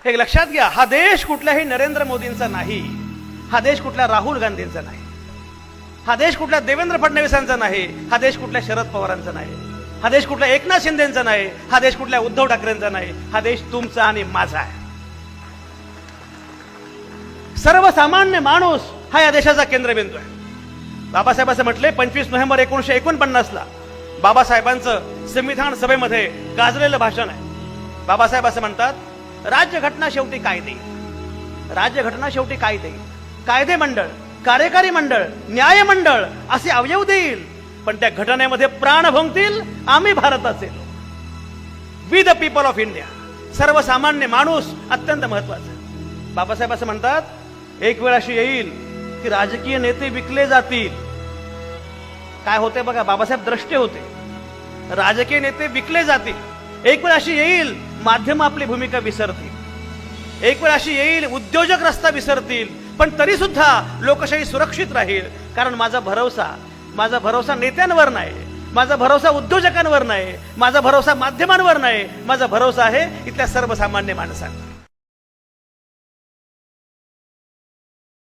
हे लक्षात घ्या, हा देश कुठल्याही नरेंद्र मोदींचा नाही, हा देश कुठल्या राहुल गांधींचा नाही, हा देश कुठल्या देवेंद्र फडणवीसांचा नाही, हा देश कुठल्या शरद पवारांचा नाही, हा देश कुठल्या एकनाथ शिंदेचा नाही, हा देश कुठल्या उद्धव ठाकरेंचा नाही, हा देश तुमचा आणि माझा आहे. सर्वसामान्य माणूस हा या देशाचा केंद्रबिंदू आहे. बाबासाहेब असं म्हटले 25 नोव्हेंबर 1949 ला बाबासाहेबांचं संविधान सभेमध्ये गाजलेलं भाषण आहे. बाबासाहेब असं म्हणतात, राज्यघटना शेवटी कायदे, राज्यघटना शेवटी कायदे, कायदे मंडळ, कार्यकारी मंडळ, न्याय मंडळ असे अवयव देईल, पण त्या घटनेमध्ये प्राण भोंगतील आम्ही भारताचे लोक, we the people of India. सर्वसामान्य माणूस अत्यंत महत्वाचा. बाबासाहेब असं म्हणतात, एक वेळ अशी येईल की राजकीय नेते विकले जातील. काय होते बघा, बाबासाहेब द्रष्टे होते. राजकीय नेते विकले जातील. एक वेळ अशी येईल माध्यम आपली भूमिका विसरतील. एक वेळ अशी येईल उद्योजक रस्ता विसरतील, पण तरी सुद्धा लोकशाही सुरक्षित राहील. कारण माझा भरोसा नेत्यांवर नाही, माझा भरोसा उद्योजकांवर नाही, माझा भरोसा माध्यमांवर नाही, माझा भरोसा आहे इथल्या सर्वसामान्य माणसांवर.